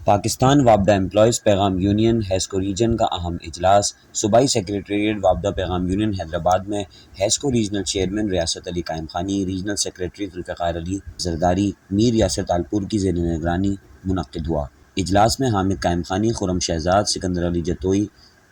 Pakistan وابڈہ employees پیغام union HESCO region کا اہم اجلاس صوبائی سیکریٹریٹ وابڈہ پیغام یونین حیدرآباد میں ہیسکو ریجنل چیئرمین ریاست علی قائم خانی، ریجنل سیکریٹری ذوالفقار علی زرداری، میر یاسر تالپور کی زیر نگرانی منعقد ہوا۔ اجلاس میں حامد قائم خانی، خرم شہزاد، سکندر علی جتوئی،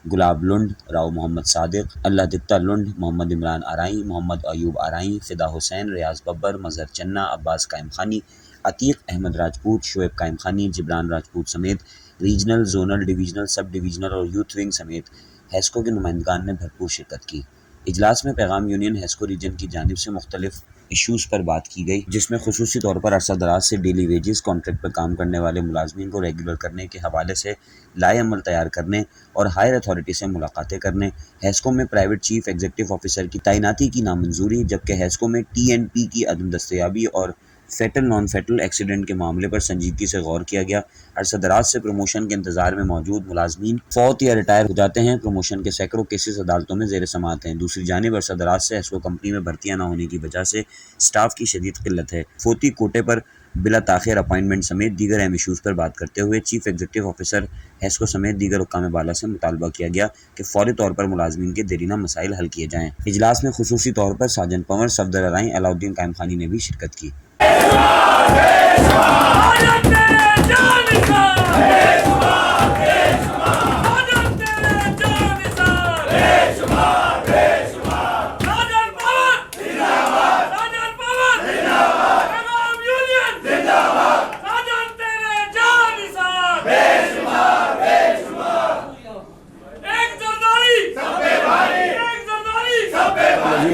گلاب لنڈ، راؤ محمد صادق، اللہ دتہ لنڈ، محمد عمران آرائیں، محمد ایوب آرائیں، فدا حسین، ریاض ببر، مظہر چنہ، عباس قائم خانی، عتیق احمد راجپوت، شعیب قائم خانی، جبران راجپوت سمیت regional, zonal, divisional, sub divisional اور یوتھ ونگ سمیت ہیسکو کے نمائندگان نے بھرپور شرکت کی۔ اجلاس میں پیغام یونین ہیسکو ریجن کی جانب سے مختلف ایشوز پر بات کی گئی، جس میں خصوصی طور پر عرصہ دراز سے ڈیلی ویجز، کانٹریکٹ پر کام کرنے والے ملازمین کو ریگولر کرنے کے حوالے سے لائحہ عمل تیار کرنے اور ہائر اتھارٹی سے ملاقاتیں کرنے، ہیسکو میں پرائیویٹ چیف ایگزیکٹو آفیسر کی تعیناتی کی نامنظوری، جبکہ ہیسکو میں ٹی این پی کی عدم دستیابی اور فیٹل نان فیٹل ایکسیڈنٹ کے معاملے پر سنجیدگی سے غور کیا گیا۔ عرصہ دراز سے پروموشن کے انتظار میں موجود ملازمین فوت یا ریٹائر ہو جاتے ہیں، پروموشن کے سینکڑوں کیسز عدالتوں میں زیر سماعت ہیں۔ دوسری جانب عرصہ دراز سے ہیسکو کمپنی میں بھرتیاں نہ ہونے کی وجہ سے سٹاف کی شدید قلت ہے۔ فوتی کوٹے پر بلا تاخیر اپائنٹمنٹ سمیت دیگر اہم ایشوز پر بات کرتے ہوئے چیف ایگزیکٹو آفیسر ہیسکو سمیت دیگر حکام بالا سے مطالبہ کیا گیا کہ فوری طور پر ملازمین کے دیرینہ مسائل حل کیے جائیں۔ اجلاس میں خصوصی طور پر ساجن پنور، صفدر ارائیں، علاؤالدین قائم خانی نے بھی شرکت کی۔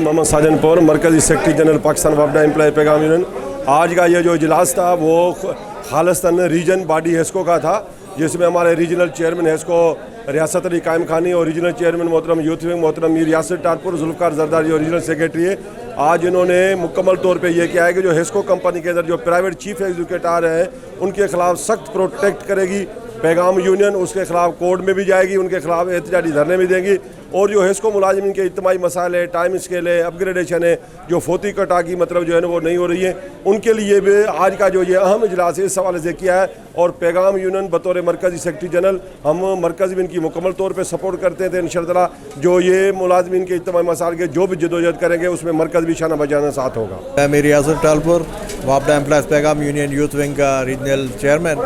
محمد ساجن پور، مرکزی سیکرٹری جنرل پاکستان وابڈہ امپلائی پیغام یونین۔ آج کا یہ جو اجلاس تھا وہ خالصتاً ریجن باڈی ہیسکو کا تھا، جس میں ہمارے ریجنل چیئرمین ہیسکو ریاست علی قائم خانی اور ریجنل چیئرمین محترم یوتھ ونگ محترم میر یاسر تالپور، ذوالفقار زرداری اور ریجنل سیکریٹری ہے۔ آج انہوں نے مکمل طور پہ یہ کیا ہے کہ جو ہیسکو کمپنی کے اندر جو پرائیویٹ چیف ایگزیکٹو آ رہے ہیں ان کے خلاف سخت پروٹیکٹ کرے گی پیغام یونین، اس کے خلاف کورٹ میں بھی جائے گی، ان کے خلاف احتجاجی دھرنے بھی دیں گی، اور جو ہیسکو ملازمین کے اجتماعی مسائل ہے، ٹائم اسکیل ہے، اپ گریڈیشن ہے، جو فوتی کٹا کی مطلب جو ہے نا وہ نہیں ہو رہی ہے، ان کے لیے بھی آج کا جو یہ اہم اجلاس ہے اس حوالے سے کیا ہے۔ اور پیغام یونین بطور مرکزی سیکرٹری جنرل ہم مرکز بھی ان کی مکمل طور پہ سپورٹ کرتے تھے۔ انشاءاللہ جو یہ ملازمین کے اجتماعی مسائل کے جو بھی جدوجہد کریں گے اس میں مرکز بھی شانہ بجانہ ساتھ ہوگا۔ میں میر یاسر تالپور، وابڈہ امپلائیز پیغام یونین یوتھ ونگ کا ریجنل چیئرمین۔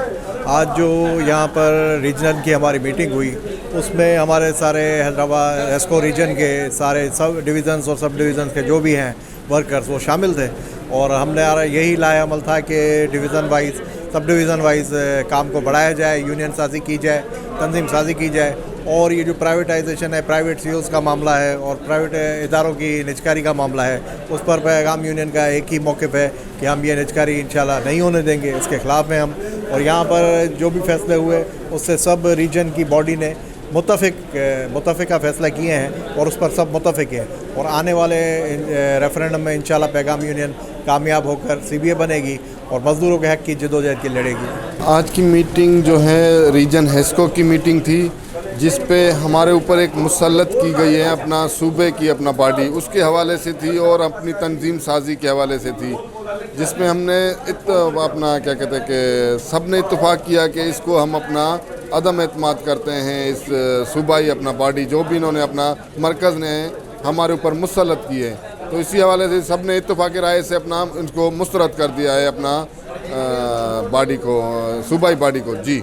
آج جو یہاں پر ریجنل کی ہماری میٹنگ ہوئی اس میں ہمارے سارے حیدرآباد ہیسکو ریجن کے سارے سب ڈویژنس اور سب ڈویژنس کے جو بھی ہیں ورکرز وہ شامل تھے، اور ہم نے یہی لائحہ عمل تھا کہ division wise sub division wise کام کو بڑھایا جائے، یونین سازی کی جائے، تنظیم سازی کی جائے، اور یہ جو پرائیویٹائزیشن ہے، پرائیویٹ سیولز کا معاملہ ہے اور پرائیویٹ اداروں کی نجکاری کا معاملہ ہے، اس پر پیغام یونین کا ایک ہی موقف ہے کہ ہم یہ نجکاری انشاءاللہ نہیں ہونے دیں گے، اس کے خلاف ہیں ہم۔ اور یہاں پر جو بھی فیصلے ہوئے اس سے سب ریجن کی باڈی نے متفقہ فیصلہ کیے ہیں اور اس پر سب متفق ہیں، اور آنے والے ریفرینڈم میں انشاءاللہ پیغام یونین کامیاب ہو کر سی بی اے بنے گی اور مزدوروں کے حق کی جدوجہد کی لڑے گی۔ آج کی میٹنگ جو ہے ریجن ہیسکو کی میٹنگ تھی، جس پہ ہمارے اوپر ایک مسلط کی گئی ہے اپنا صوبے کی اپنا باڈی، اس کے حوالے سے تھی اور اپنی تنظیم سازی کے حوالے سے تھی، جس میں ہم نے اپنا کیا کہتے ہیں کہ سب نے اتفاق کیا کہ اس کو ہم اپنا عدم اعتماد کرتے ہیں، اس صوبائی اپنا باڈی جو بھی انہوں نے اپنا مرکز نے ہمارے اوپر مسلط کی ہے، تو اسی حوالے سے سب نے اتفاق رائے سے اپنا ان کو مسترد کر دیا ہے اپنا باڈی کو، صوبائی باڈی کو۔ جی